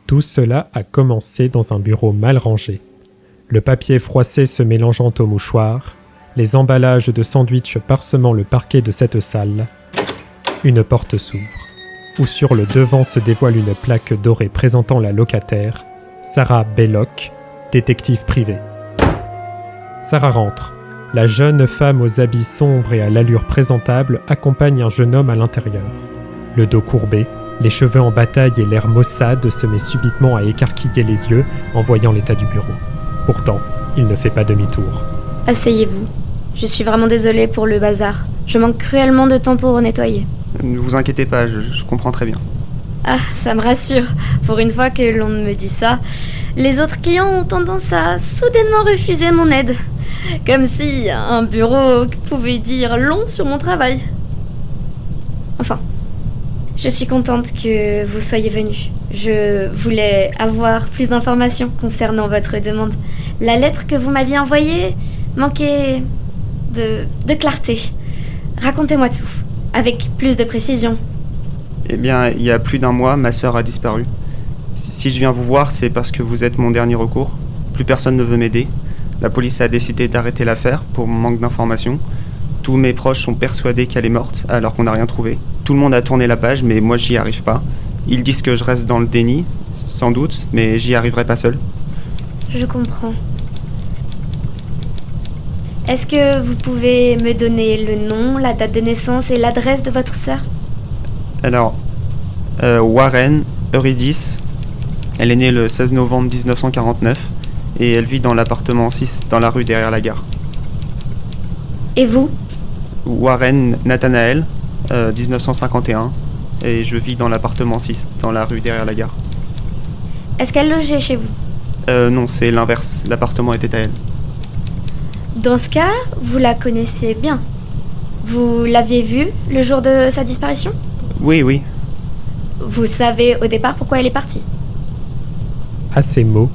Tout cela a commencé dans un bureau mal rangé. Le papier froissé se mélangeant au mouchoir, les emballages de sandwich parsemant le parquet de cette salle. Une porte s'ouvre, où sur le devant se dévoile une plaque dorée présentant la locataire, Sarah Belloc, détective privée. Sarah rentre. La jeune femme aux habits sombres et à l'allure présentable accompagne un jeune homme à l'intérieur. Le dos courbé, les cheveux en bataille et l'air maussade se met subitement à écarquiller les yeux en voyant l'état du bureau. Pourtant, il ne fait pas demi-tour. Asseyez-vous. Je suis vraiment désolée pour le bazar. Je manque cruellement de temps pour nettoyer. Ne vous inquiétez pas, je comprends très bien. Ah, ça me rassure. Pour une fois que l'on me dit ça, les autres clients ont tendance à soudainement refuser mon aide. Comme si un bureau pouvait dire long sur mon travail. Enfin, je suis contente que vous soyez venu. Je voulais avoir plus d'informations concernant votre demande. La lettre que vous m'aviez envoyée manquait de clarté. Racontez-moi tout, avec plus de précision. Eh bien, il y a plus d'un mois, ma sœur a disparu. Si je viens vous voir, c'est parce que vous êtes mon dernier recours. Plus personne ne veut m'aider. La police a décidé d'arrêter l'affaire pour manque d'informations. Tous mes proches sont persuadés qu'elle est morte, alors qu'on n'a rien trouvé. Tout le monde a tourné la page, mais moi j'y arrive pas. Ils disent que je reste dans le déni, sans doute, mais j'y arriverai pas seul. Je comprends. Est-ce que vous pouvez me donner le nom, la date de naissance et l'adresse de votre sœur ? Alors, Warren Eurydice, elle est née le 16 novembre 1949 et elle vit dans l'appartement 6 dans la rue derrière la gare. Et vous ? Warren Nathanael, 1951, et je vis dans l'appartement 6 dans la rue derrière la gare. Est-ce qu'elle logeait chez vous ? Non, c'est l'inverse, l'appartement était à elle. Dans ce cas, vous la connaissez bien. Vous l'aviez vue le jour de sa disparition ? Oui. Vous savez au départ pourquoi elle est partie ? À ces mots,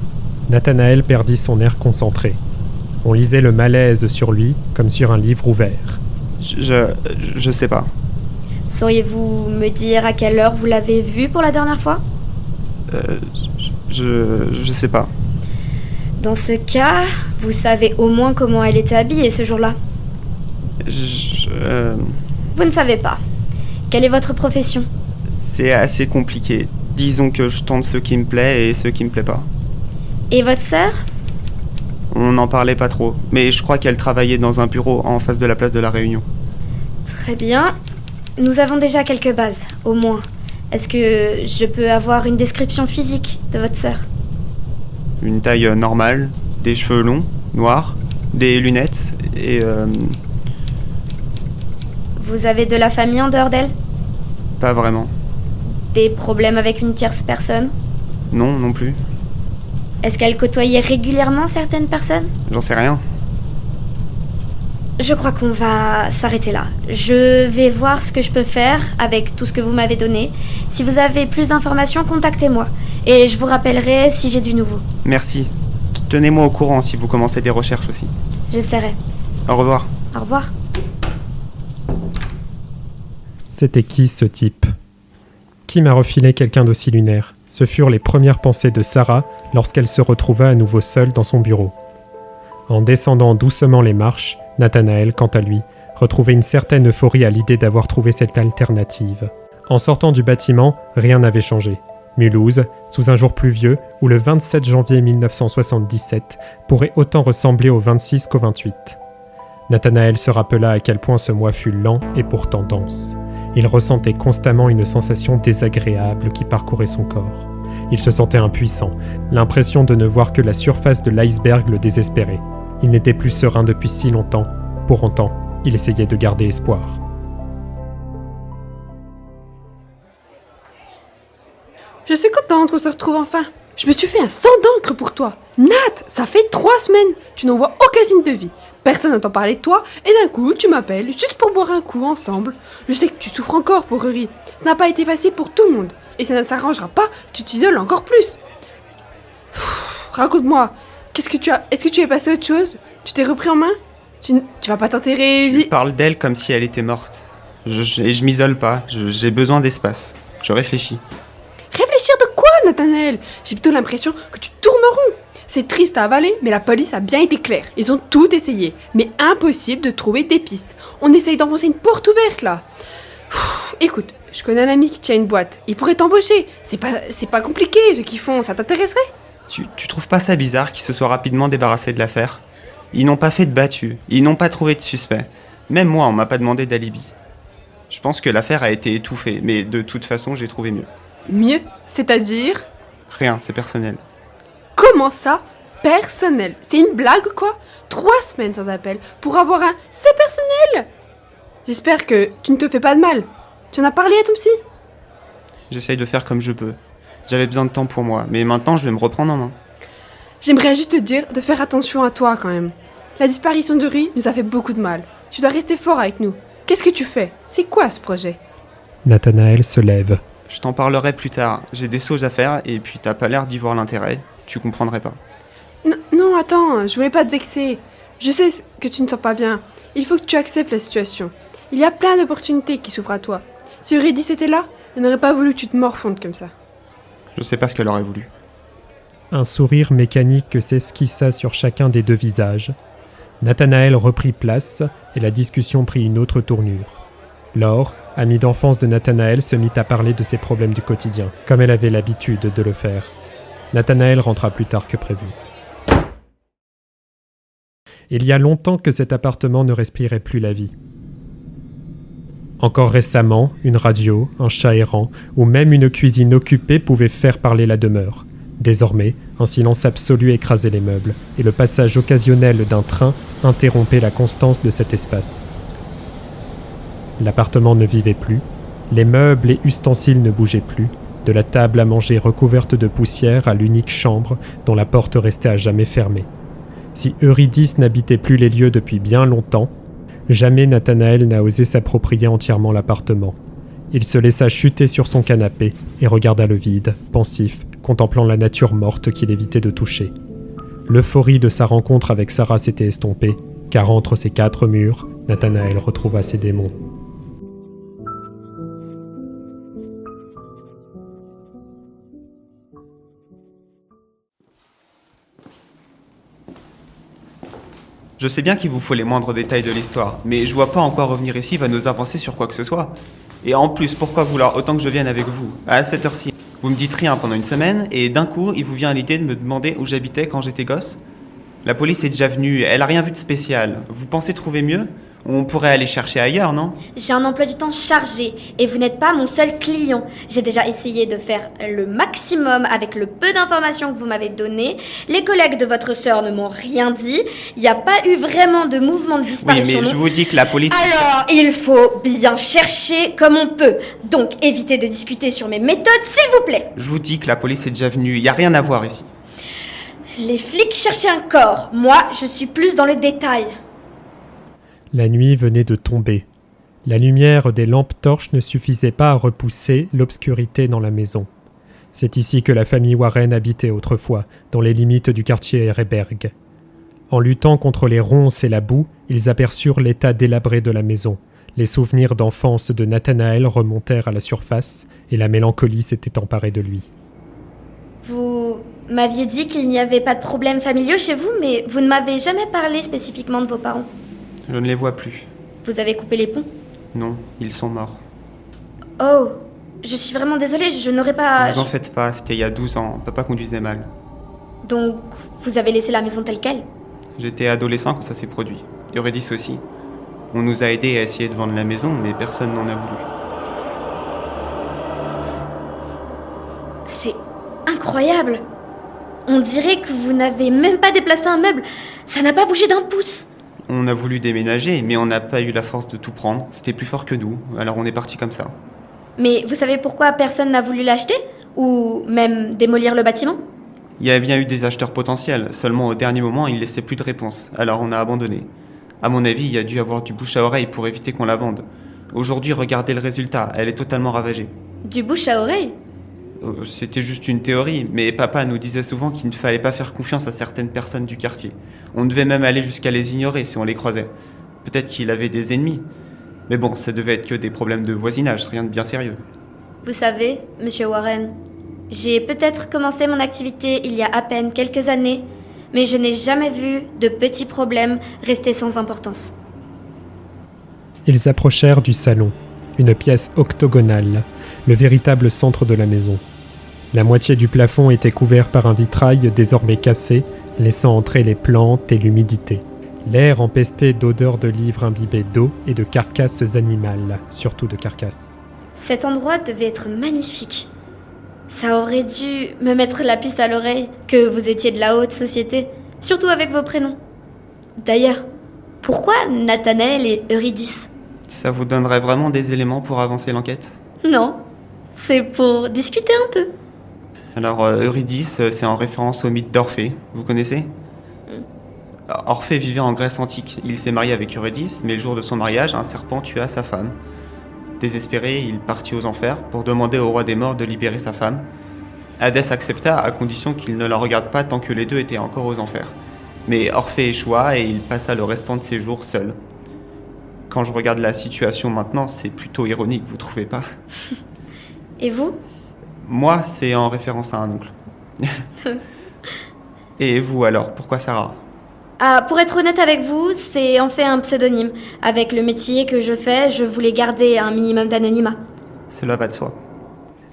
Nathanaël perdit son air concentré. On lisait le malaise sur lui comme sur un livre ouvert. Je sais pas. Sauriez-vous me dire à quelle heure vous l'avez vue pour la dernière fois ? Je sais pas. Dans ce cas, vous savez au moins comment elle était habillée ce jour-là ? Vous ne savez pas. Quelle est votre profession ? C'est assez compliqué. Disons que je tente ce qui me plaît et ce qui me plaît pas. Et votre sœur ? On n'en parlait pas trop, mais je crois qu'elle travaillait dans un bureau en face de la place de la Réunion. Très bien. Nous avons déjà quelques bases, au moins. Est-ce que je peux avoir une description physique de votre sœur ? Une taille normale, des cheveux longs, noirs, des lunettes et... Vous avez de la famille en dehors d'elle ? Pas vraiment. Des problèmes avec une tierce personne ? Non plus. Est-ce qu'elle côtoyait régulièrement certaines personnes ? J'en sais rien. Je crois qu'on va s'arrêter là. Je vais voir ce que je peux faire avec tout ce que vous m'avez donné. Si vous avez plus d'informations, contactez-moi. Et je vous rappellerai si j'ai du nouveau. Merci. Tenez-moi au courant si vous commencez des recherches aussi. J'essaierai. Au revoir. Au revoir. C'était qui ce type ? Qui m'a refilé quelqu'un d'aussi lunaire ? Ce furent les premières pensées de Sarah lorsqu'elle se retrouva à nouveau seule dans son bureau. En descendant doucement les marches, Nathanaël, quant à lui, retrouvait une certaine euphorie à l'idée d'avoir trouvé cette alternative. En sortant du bâtiment, rien n'avait changé. Mulhouse, sous un jour pluvieux, où le 27 janvier 1977 pourrait autant ressembler au 26 qu'au 28. Nathanaël se rappela à quel point ce mois fut lent et pourtant dense. Il ressentait constamment une sensation désagréable qui parcourait son corps. Il se sentait impuissant, l'impression de ne voir que la surface de l'iceberg le désespérait. Il n'était plus serein depuis si longtemps. Pour autant, il essayait de garder espoir. Je suis contente qu'on se retrouve enfin. Je me suis fait un sang d'encre pour toi. Nat, ça fait 3 semaines. Tu n'envoies aucun signe de vie. Personne n'entend parler de toi et d'un coup, tu m'appelles juste pour boire un coup ensemble. Je sais que tu souffres encore pour Uri. Ça n'a pas été facile pour tout le monde. Et ça ne s'arrangera pas si tu t'isoles encore plus. Raconte-moi, est-ce que tu es passé à autre chose ? Tu t'es repris en main ? Tu vas pas t'enterrer... Tu parles d'elle comme si elle était morte. Et je m'isole pas, j'ai besoin d'espace. Je réfléchis. Réfléchir de quoi, Nathanaël. J'ai plutôt l'impression que tu tournes en rond. C'est triste à avaler, mais la police a bien été claire. Ils ont tout essayé, mais impossible de trouver des pistes. On essaye d'enfoncer une porte ouverte, là. Écoute, je connais un ami qui tient une boîte. Il pourrait t'embaucher. C'est pas compliqué, ce qu'ils font. Ça t'intéresserait? Tu trouves pas ça bizarre qu'ils se soient rapidement débarrassés de l'affaire? Ils n'ont pas fait de battu, ils n'ont pas trouvé de suspect. Même moi, on m'a pas demandé d'alibi. Je pense que l'affaire a été étouffée, mais de toute façon, j'ai trouvé mieux. Mieux? C'est-à-dire? Rien, c'est personnel. Comment ça? Personnel? C'est une blague, quoi? 3 semaines sans appel pour avoir un « c'est personnel ». J'espère que tu ne te fais pas de mal. Tu en as parlé à ton psy? J'essaye de faire comme je peux. J'avais besoin de temps pour moi, mais maintenant, je vais me reprendre en main. J'aimerais juste te dire de faire attention à toi, quand même. La disparition de Ri nous a fait beaucoup de mal. Tu dois rester fort avec nous. Qu'est-ce que tu fais? C'est quoi ce projet? Nathanaël se lève. Je t'en parlerai plus tard. J'ai des choses à faire, et puis t'as pas l'air d'y voir l'intérêt. Tu comprendrais pas. Non, attends, je voulais pas te vexer. Je sais que tu ne sens pas bien. Il faut que tu acceptes la situation. Il y a plein d'opportunités qui s'ouvrent à toi. Si Eurydice était là, elle n'aurait pas voulu que tu te morfondes comme ça. Je sais pas ce qu'elle aurait voulu. Un sourire mécanique s'esquissa sur chacun des deux visages. Nathanaël reprit place et la discussion prit une autre tournure. Laure, amie d'enfance de Nathanaël, se mit à parler de ses problèmes du quotidien, comme elle avait l'habitude de le faire. Nathanaël rentra plus tard que prévu. Il y a longtemps que cet appartement ne respirait plus la vie. Encore récemment, une radio, un chat errant ou même une cuisine occupée pouvaient faire parler la demeure. Désormais, un silence absolu écrasait les meubles et le passage occasionnel d'un train interrompait la constance de cet espace. L'appartement ne vivait plus, les meubles et ustensiles ne bougeaient plus, de la table à manger recouverte de poussière à l'unique chambre dont la porte restait à jamais fermée. Si Eurydice n'habitait plus les lieux depuis bien longtemps, jamais Nathanaël n'a osé s'approprier entièrement l'appartement. Il se laissa chuter sur son canapé et regarda le vide, pensif, contemplant la nature morte qu'il évitait de toucher. L'euphorie de sa rencontre avec Sarah s'était estompée, car entre ces 4 murs, Nathanaël retrouva ses démons. Je sais bien qu'il vous faut les moindres détails de l'histoire, mais je vois pas en quoi revenir ici va nous avancer sur quoi que ce soit. Et en plus, pourquoi vouloir autant que je vienne avec vous, à cette heure-ci? Vous me dites rien pendant une semaine, et d'un coup, il vous vient l'idée de me demander où j'habitais quand j'étais gosse? La police est déjà venue, elle a rien vu de spécial. Vous pensez trouver mieux? On pourrait aller chercher ailleurs, non? J'ai un emploi du temps chargé et vous n'êtes pas mon seul client. J'ai déjà essayé de faire le maximum avec le peu d'informations que vous m'avez donné. Les collègues de votre sœur ne m'ont rien dit. Il n'y a pas eu vraiment de mouvement de disparition. Oui, mais je vous dis que la police... Alors, il faut bien chercher comme on peut. Donc, évitez de discuter sur mes méthodes, s'il vous plaît. Je vous dis que la police est déjà venue, il n'y a rien à voir ici. Les flics cherchaient un corps. Moi, je suis plus dans le détail. La nuit venait de tomber. La lumière des lampes torches ne suffisait pas à repousser l'obscurité dans la maison. C'est ici que la famille Warren habitait autrefois, dans les limites du quartier Herberg. En luttant contre les ronces et la boue, ils aperçurent l'état délabré de la maison. Les souvenirs d'enfance de Nathanaël remontèrent à la surface et la mélancolie s'était emparée de lui. Vous m'aviez dit qu'il n'y avait pas de problèmes familiaux chez vous, mais vous ne m'avez jamais parlé spécifiquement de vos parents. Je ne les vois plus. Vous avez coupé les ponts? Non, ils sont morts. Oh, je suis vraiment désolée, je n'aurais pas... Ne vous en faites pas, c'était il y a 12 ans, papa conduisait mal. Donc, vous avez laissé la maison telle quelle? J'étais adolescent quand ça s'est produit. Eurydice aussi. On nous a aidés à essayer de vendre la maison, mais personne n'en a voulu. C'est incroyable. On dirait que vous n'avez même pas déplacé un meuble. Ça n'a pas bougé d'un pouce. On a voulu déménager, mais on n'a pas eu la force de tout prendre. C'était plus fort que nous, alors on est parti comme ça. Mais vous savez pourquoi personne n'a voulu l'acheter? Ou même démolir le bâtiment? Il y a bien eu des acheteurs potentiels, seulement au dernier moment, ils laissaient plus de réponse, alors on a abandonné. À mon avis, il y a dû avoir du bouche à oreille pour éviter qu'on la vende. Aujourd'hui, regardez le résultat, elle est totalement ravagée. Du bouche à oreille? C'était juste une théorie, mais papa nous disait souvent qu'il ne fallait pas faire confiance à certaines personnes du quartier. On devait même aller jusqu'à les ignorer si on les croisait. Peut-être qu'il avait des ennemis. Mais bon, ça devait être que des problèmes de voisinage, rien de bien sérieux. Vous savez, Monsieur Warren, J'ai peut-être commencé mon activité il y a à peine quelques années, mais je n'ai jamais vu de petits problèmes rester sans importance. Ils approchèrent du salon, une pièce octogonale, le véritable centre de la maison. La moitié du plafond était couvert par un vitrail désormais cassé, laissant entrer les plantes et l'humidité. L'air empesté d'odeurs de livres imbibés d'eau et de carcasses animales, surtout de carcasses. Cet endroit devait être magnifique. Ça aurait dû me mettre la puce à l'oreille que vous étiez de la haute société, surtout avec vos prénoms. D'ailleurs, pourquoi Nathanaël et Eurydice ? Ça vous donnerait vraiment des éléments pour avancer l'enquête ? Non, c'est pour discuter un peu. Alors, Eurydice, c'est en référence au mythe d'Orphée. Vous connaissez ? Orphée vivait en Grèce antique. Il s'est marié avec Eurydice, mais le jour de son mariage, un serpent tua sa femme. Désespéré, il partit aux enfers pour demander au roi des morts de libérer sa femme. Hadès accepta à condition qu'il ne la regarde pas tant que les deux étaient encore aux enfers. Mais Orphée échoua et il passa le restant de ses jours seul. Quand je regarde la situation maintenant, c'est plutôt ironique, vous trouvez pas ? Et vous ? Moi, c'est en référence à un oncle. Et vous alors, pourquoi Sarah ? Ah, pour être honnête avec vous, c'est en fait un pseudonyme. Avec le métier que je fais, je voulais garder un minimum d'anonymat. Cela va de soi.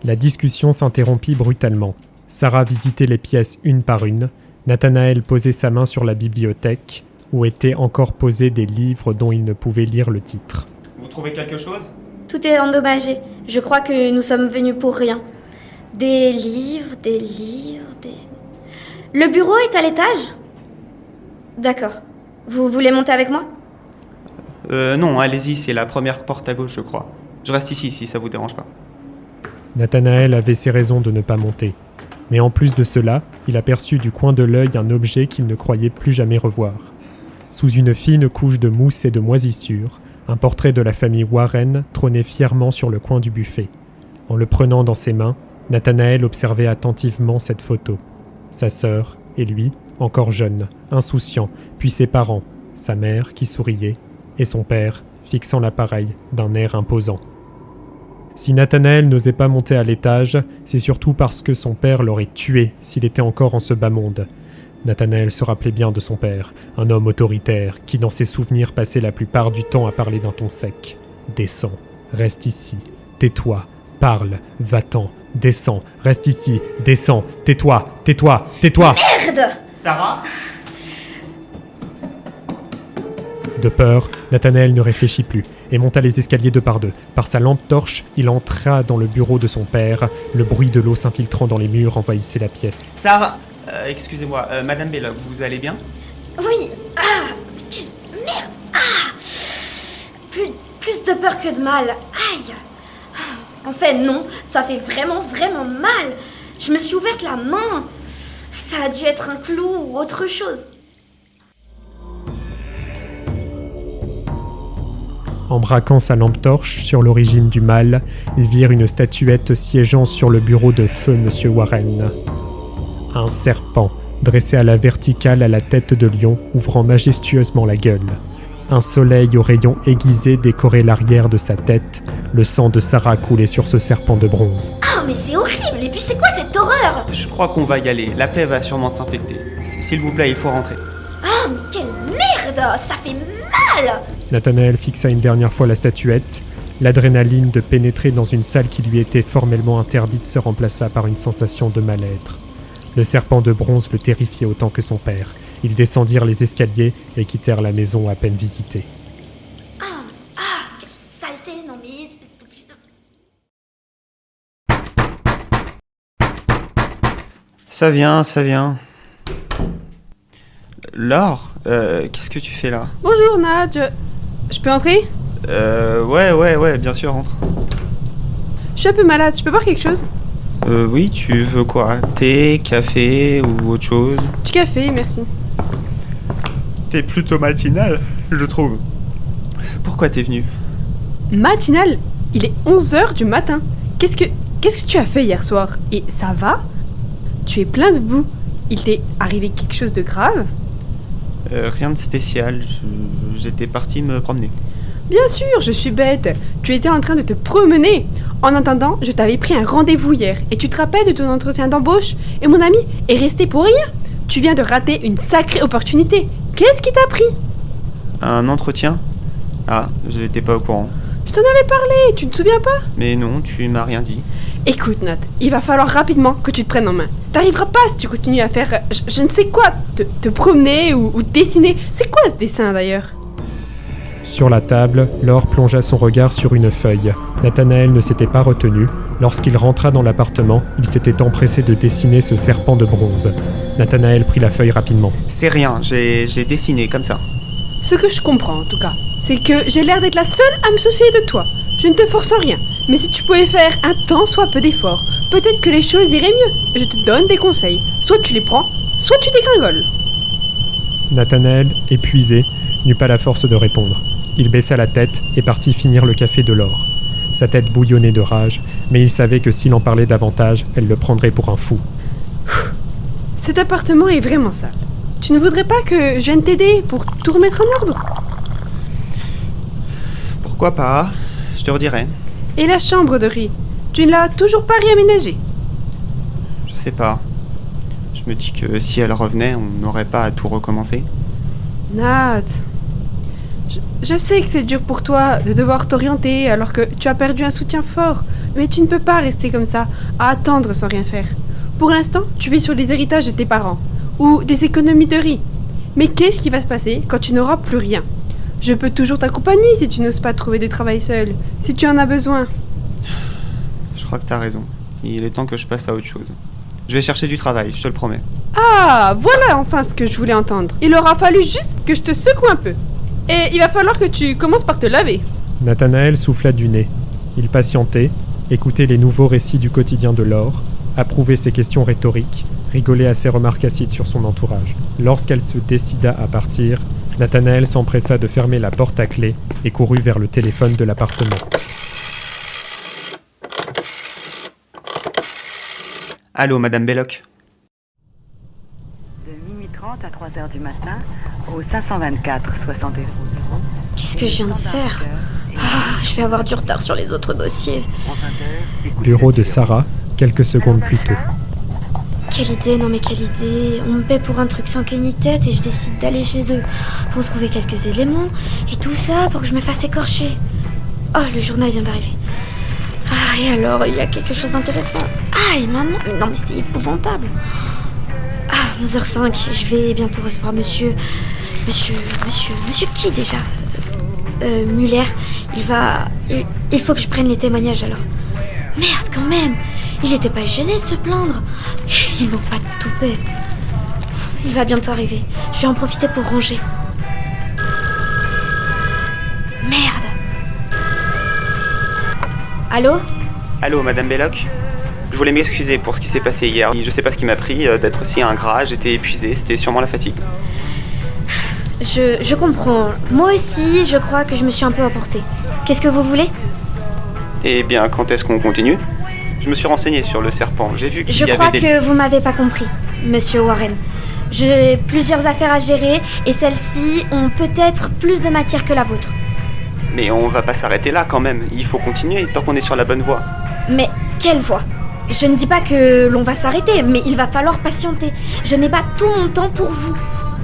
La discussion s'interrompit brutalement. Sarah visitait les pièces une par une. Nathanaël posait sa main sur la bibliothèque, où étaient encore posés des livres dont il ne pouvait lire le titre. Vous trouvez quelque chose ? Tout est endommagé. Je crois que nous sommes venus pour rien. Des livres... Le bureau est à l'étage ? D'accord. Vous voulez monter avec moi ? Non, allez-y, c'est la première porte à gauche, je crois. Je reste ici, si ça vous dérange pas. Nathanaël avait ses raisons de ne pas monter. Mais en plus de cela, il aperçut du coin de l'œil un objet qu'il ne croyait plus jamais revoir. Sous une fine couche de mousse et de moisissure, un portrait de la famille Warren trônait fièrement sur le coin du buffet. En le prenant dans ses mains, Nathanaël observait attentivement cette photo. Sa sœur et lui, encore jeune, insouciant, puis ses parents, sa mère qui souriait, et son père, fixant l'appareil d'un air imposant. Si Nathanaël n'osait pas monter à l'étage, c'est surtout parce que son père l'aurait tué s'il était encore en ce bas monde. Nathanaël se rappelait bien de son père, un homme autoritaire qui dans ses souvenirs passait la plupart du temps à parler d'un ton sec. « Descends, reste ici, tais-toi, parle, va-t'en, descends, reste ici, descends, tais-toi, tais-toi, tais-toi !» Merde ! Sarah ? De peur, Nathanaël ne réfléchit plus et monta les escaliers deux par deux. Par sa lampe torche, il entra dans le bureau de son père. Le bruit de l'eau s'infiltrant dans les murs envahissait la pièce. Sarah excusez-moi, Madame Belloc, vous allez bien ? Oui. Ah, putain, merde. Ah. Plus de peur que de mal. Aïe. En fait, non, ça fait vraiment mal. Je me suis ouverte la main. Ça a dû être un clou ou autre chose. En braquant sa lampe torche sur l'origine du mal, ils virent une statuette siégeant sur le bureau de feu Monsieur Warren. Un serpent, dressé à la verticale à la tête de lion, ouvrant majestueusement la gueule. Un soleil aux rayons aiguisés décorait l'arrière de sa tête. Le sang de Sarah coulait sur ce serpent de bronze. Oh, mais c'est horrible. Et puis c'est quoi cette horreur ? Je crois qu'on va y aller, la plaie va sûrement s'infecter. S'il vous plaît, il faut rentrer. Oh, mais quelle merde. Ça fait mal. Nathanaël fixa une dernière fois la statuette. L'adrénaline de pénétrer dans une salle qui lui était formellement interdite se remplaça par une sensation de mal-être. Le serpent de bronze le terrifiait autant que son père. Ils descendirent les escaliers et quittèrent la maison à peine visitée. Quelle saleté, non mais espèce de... Ça vient. Laure, qu'est-ce que tu fais là ? Bonjour Nat, je peux entrer ? Ouais, bien sûr, rentre. Je suis un peu malade, je peux boire quelque chose ? Oui, tu veux quoi ? Thé, café ou autre chose ? Du café, merci. T'es plutôt matinal, je trouve. Pourquoi t'es venu ? Matinal ? Il est 11h du matin. Qu'est-ce que tu as fait hier soir ? Et ça va ? Tu es plein de boue. Il t'est arrivé quelque chose de grave ? Rien de spécial, j'étais parti me promener. Bien sûr, je suis bête. Tu étais en train de te promener. En attendant, je t'avais pris un rendez-vous hier. Et tu te rappelles de ton entretien d'embauche? Et mon ami est resté pour rien. Tu viens de rater une sacrée opportunité. Qu'est-ce qui t'a pris? Un entretien? Ah, je n'étais pas au courant. Je t'en avais parlé, tu te souviens pas? Mais non, tu m'as rien dit. Écoute, Nat, il va falloir rapidement que tu te prennes en main. T'arriveras pas si tu continues à faire, je ne sais quoi, te promener ou dessiner. C'est quoi ce dessin d'ailleurs? Sur la table, Laure plongea son regard sur une feuille. Nathanaël ne s'était pas retenu. Lorsqu'il rentra dans l'appartement, il s'était empressé de dessiner ce serpent de bronze. Nathanaël prit la feuille rapidement. C'est rien, j'ai dessiné comme ça. Ce que je comprends en tout cas, c'est que j'ai l'air d'être la seule à me soucier de toi. Je ne te force en rien, mais si tu pouvais faire un tant soit peu d'efforts, peut-être que les choses iraient mieux. Je te donne des conseils. Soit tu les prends, soit tu dégringoles. Nathanaël, épuisé, n'eut pas la force de répondre. Il baissa la tête et partit finir le café de Laure. Sa tête bouillonnait de rage, mais il savait que s'il en parlait davantage, elle le prendrait pour un fou. Cet appartement est vraiment sale. Tu ne voudrais pas que je vienne t'aider pour tout remettre en ordre? Pourquoi pas? Je te redirai. Et la chambre de riz, tu ne l'as toujours pas réaménagée? Je sais pas. Je me dis que si elle revenait, on n'aurait pas à tout recommencer. Nat, je sais que c'est dur pour toi de devoir t'orienter alors que tu as perdu un soutien fort, mais tu ne peux pas rester comme ça, à attendre sans rien faire. Pour l'instant, tu vis sur les héritages de tes parents, ou des économies de riz. Mais qu'est-ce qui va se passer quand tu n'auras plus rien? Je peux toujours t'accompagner si tu n'oses pas trouver de travail seul, si tu en as besoin. Je crois que t'as raison. Il est temps que je passe à autre chose. Je vais chercher du travail, je te le promets. Ah, voilà enfin ce que je voulais entendre. Il aura fallu juste que je te secoue un peu. Et il va falloir que tu commences par te laver. Nathanaël souffla du nez. Il patientait, écoutait les nouveaux récits du quotidien de Laure, approuvait ses questions rhétoriques, rigolait à ses remarques acides sur son entourage. Lorsqu'elle se décida à partir, Nathanaël s'empressa de fermer la porte à clé et courut vers le téléphone de l'appartement. Allô, Madame Belloc? De minuit 30 à 3h du matin, au 524 71. Qu'est-ce que je viens de faire? Je vais avoir du retard sur les autres dossiers. Bureau de Sarah, quelques secondes plus tôt. Quelle idée, non mais quelle idée. On me paie pour un truc sans queue ni tête et je décide d'aller chez eux pour trouver quelques éléments et tout ça pour que je me fasse écorcher. Oh, le journal vient d'arriver. Ah, et alors, il y a quelque chose d'intéressant. Ah, et maman, non mais c'est épouvantable. Ah, 11h05, je vais bientôt recevoir monsieur qui déjà? Muller, il faut que je prenne les témoignages alors. Merde quand même, il était pas gêné de se plaindre. Il manque pas de toupet. Il va bientôt arriver, je vais en profiter pour ranger. Merde. Allô? Allô, Madame Belloc? Je voulais m'excuser pour ce qui s'est passé hier. Je sais pas ce qui m'a pris d'être aussi ingrat, j'étais épuisé, c'était sûrement la fatigue. Je comprends. Moi aussi, je crois que je me suis un peu emportée. Qu'est-ce que vous voulez? Eh bien, quand est-ce qu'on continue? Je me suis renseigné sur le serpent, j'ai vu qu'il Je y avait crois que vous m'avez pas compris, Monsieur Warren. J'ai plusieurs affaires à gérer et celles-ci ont peut-être plus de matière que la vôtre. Mais on va pas s'arrêter là quand même, il faut continuer tant qu'on est sur la bonne voie. Mais quelle voie? Je ne dis pas que l'on va s'arrêter, mais il va falloir patienter. Je n'ai pas tout mon temps pour vous.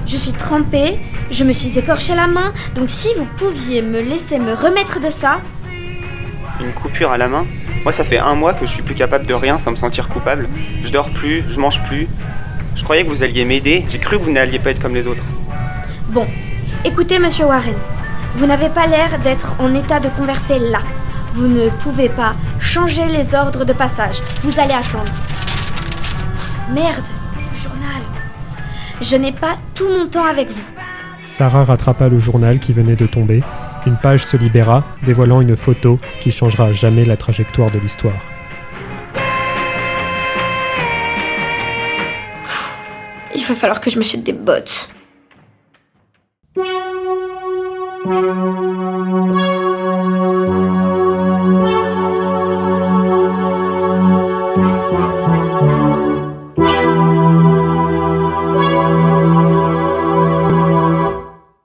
Je suis trempée, je me suis écorché la main, donc si vous pouviez me laisser me remettre de ça... Une coupure à la main? Moi ça fait 1 mois que je suis plus capable de rien sans me sentir coupable. Je dors plus, je mange plus. Je croyais que vous alliez m'aider, j'ai cru que vous n'alliez pas être comme les autres. Bon, écoutez Monsieur Warren, vous n'avez pas l'air d'être en état de converser là. Vous ne pouvez pas changer les ordres de passage, vous allez attendre. Merde, le journal. Je n'ai pas tout mon temps avec vous. Sarah rattrapa le journal qui venait de tomber. Une page se libéra, dévoilant une photo qui changera à jamais la trajectoire de l'histoire. Il va falloir que je m'achète des bottes.